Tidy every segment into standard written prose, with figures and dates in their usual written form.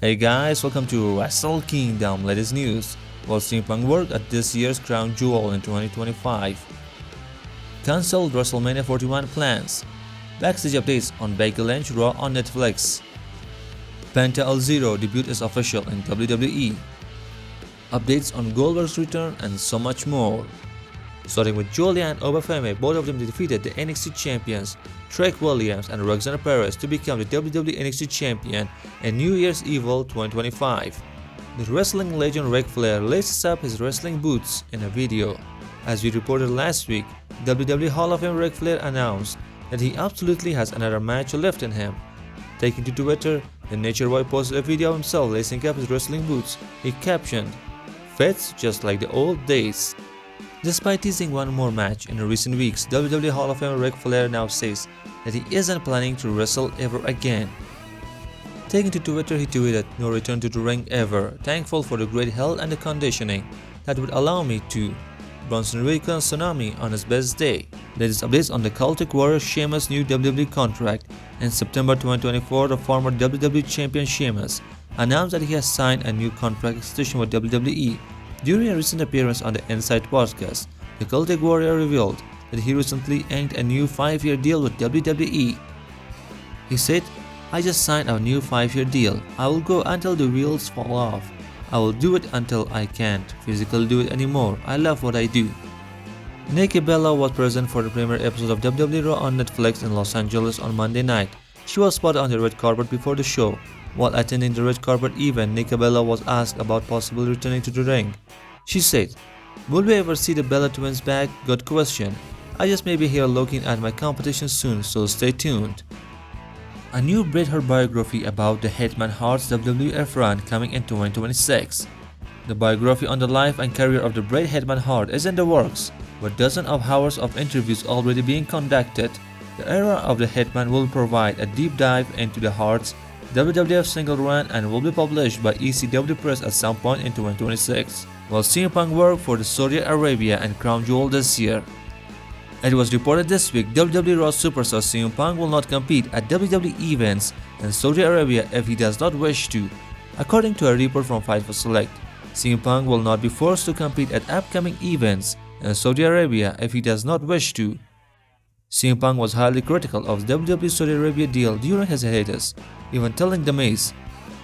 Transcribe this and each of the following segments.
Hey guys, welcome to Wrestle Kingdom latest news. Will CM Punk work at this year's crown jewel in 2025? Cancelled WrestleMania 41 plans. Backstage updates on Becky Lynch Raw on Netflix. Penta L0 debut is official in WWE. Updates on Goldberg's return and so much more. Starting with Julia and Obafemi, both of them defeated the NXT champions Trick Williams and Roxanne Perez to become the WWE NXT champion in New Year's Evil 2025. The wrestling legend Ric Flair laces up his wrestling boots in a video. As we reported last week, WWE Hall of Fame Ric Flair announced that he absolutely has another match left in him. Taking to Twitter, the Nature Boy posted a video of himself lacing up his wrestling boots. He captioned, "Fits just like the old days." Despite teasing one more match in recent weeks, WWE Hall of Famer Ric Flair now says that he isn't planning to wrestle ever again. Taking to Twitter, he tweeted, "No return to the ring ever. Thankful for the great health and the conditioning that would allow me to." Bronson Reed's Tsunami on his best day. Latest updates on the Celtic Warrior Sheamus' new WWE contract. In September 2024, the former WWE champion Sheamus announced that he has signed a new contract extension with WWE. During a recent appearance on the Inside podcast, the Celtic Warrior revealed that he recently inked a new 5-year deal with WWE. He said, "I just signed a new 5-year deal. I will go until the wheels fall off. I will do it until I can't physically do it anymore. I love what I do." Nikki Bella was present for the premiere episode of WWE Raw on Netflix in Los Angeles on Monday night. She was spotted on the red carpet before the show. While attending the red carpet event, Nikki Bella was asked about possibly returning to the ring. She said, "Will we ever see the Bella twins back? Good question. I just may be here looking at my competition soon, so stay tuned." A new Bret Hart biography about the Hitman Hart's WWF run coming in 2026. The biography on the life and career of the Bret Hitman Hart is in the works, with dozens of hours of interviews already being conducted. The era of the Hitman will provide a deep dive into the Hart's WWF single run and will be published by ECW Press at some point in 2026. While CM Punk worked for the Saudi Arabia and Crown Jewel this year. It was reported this week WWE Raw superstar CM Punk will not compete at WWE events in Saudi Arabia if he does not wish to. According to a report from Fightful Select, CM Punk will not be forced to compete at upcoming events in Saudi Arabia if he does not wish to. CM Punk was highly critical of the WWE Saudi Arabia deal during his hiatus, even telling The Maze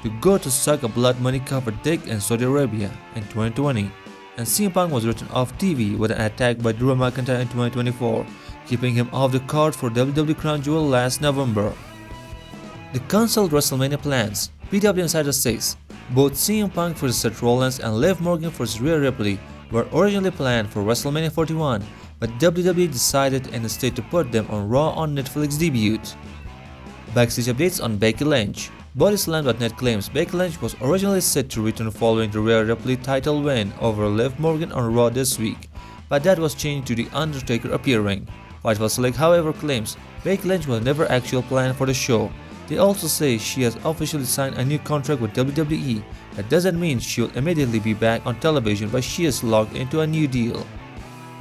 to go to suck a blood money covered dick in Saudi Arabia in 2020. And CM Punk was written off TV with an attack by Drew McIntyre in 2024, keeping him off the card for WWE Crown Jewel last November. The cancelled WrestleMania plans. PW Insider says both CM Punk for Seth Rollins and Liv Morgan for Rhea Ripley were originally planned for WrestleMania 41, but WWE decided instead to put them on Raw on Netflix debut. Backstage updates on Becky Lynch. Bodyslam.net claims Becky Lynch was originally set to return following the Rhea Ripley title win over Liv Morgan on Raw this week, but that was changed to The Undertaker appearing. Fightful Select, however, claims Becky Lynch was never actually planned for the show. They also say she has officially signed a new contract with WWE. That doesn't mean she will immediately be back on television, but she is locked into a new deal.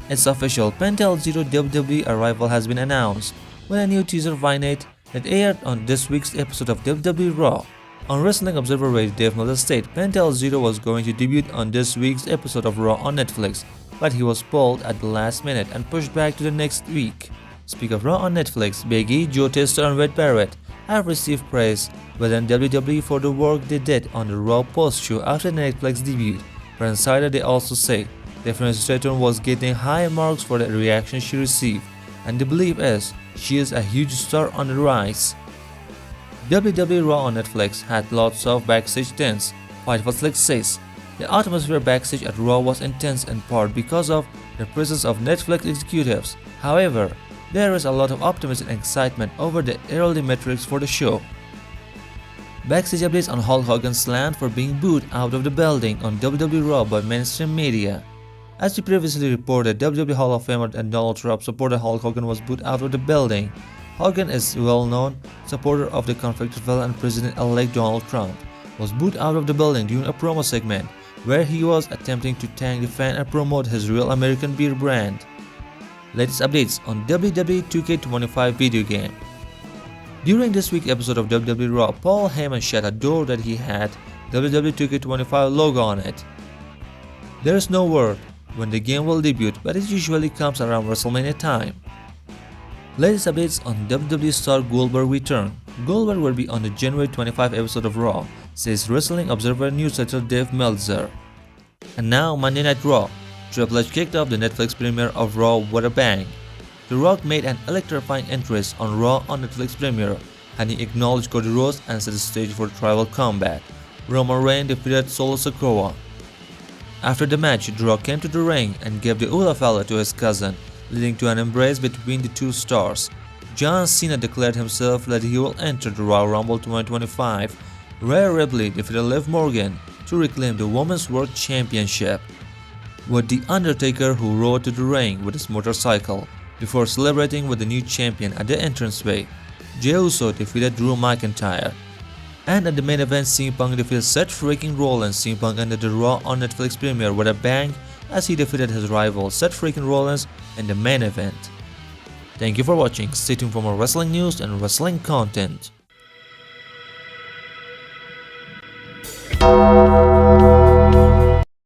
It's official, Penta L0 WWE arrival has been announced, with a new teaser vignette that aired on this week's episode of WWE Raw. On Wrestling Observer Radio, Dave Meltzer stated Penta L0 was going to debut on this week's episode of Raw on Netflix, but he was pulled at the last minute and pushed back to the next week. Speaking of Raw on Netflix, Big E, Joe Tester and Wade Barrett have received praise within WWE for the work they did on the Raw post-show after the Netflix debut. Per Insider, they also say Tiffany Stratton was getting high marks for the reaction she received, and the belief is she is a huge star on the rise. WWE Raw on Netflix had lots of backstage tense. Fightful Select says the atmosphere backstage at Raw was intense in part because of the presence of Netflix executives. However, there is a lot of optimism and excitement over the early metrics for the show. Backstage updates on Hulk Hogan's slam for being booed out of the building on WWE Raw by mainstream media. As we previously reported, WWE Hall of Famer and Donald Trump supporter Hulk Hogan was booed out of the building. Hogan is a well-known supporter of the convicted felon and President-elect Donald Trump, was booed out of the building during a promo segment where he was attempting to thank the fan and promote his Real American Beer brand. Latest updates on WWE 2K25 video game. During this week's episode of WWE Raw, Paul Heyman shut a door that he had WWE 2K25 logo on it. There is no word when the game will debut, but it usually comes around WrestleMania time. Latest updates on WWE star Goldberg return. Goldberg will be on the January 25 episode of Raw, says Wrestling Observer newsletter Dave Meltzer. And now Monday Night Raw. Triple H kicked off the Netflix premiere of Raw with a bang. The Rock made an electrifying entrance on Raw on Netflix premiere, and he acknowledged Cody Rhodes and set the stage for tribal combat. Roman Reigns defeated Solo Sikoa. After the match, The Rock came to the ring and gave the Ula Fella to his cousin, leading to an embrace between the two stars. John Cena declared himself that he will enter the Royal Rumble 2025. Rhea Ripley defeated Liv Morgan to reclaim the Women's World Championship, with The Undertaker who rode to the ring with his motorcycle before celebrating with the new champion at the entranceway. Jey Uso defeated Drew McIntyre. And at the main event, CM Punk defeated Seth freaking Rollins. CM Punk ended the Raw on Netflix premiere with a bang as he defeated his rival Seth freaking Rollins in the main event. Thank you for watching. Stay tuned for more wrestling news and wrestling content.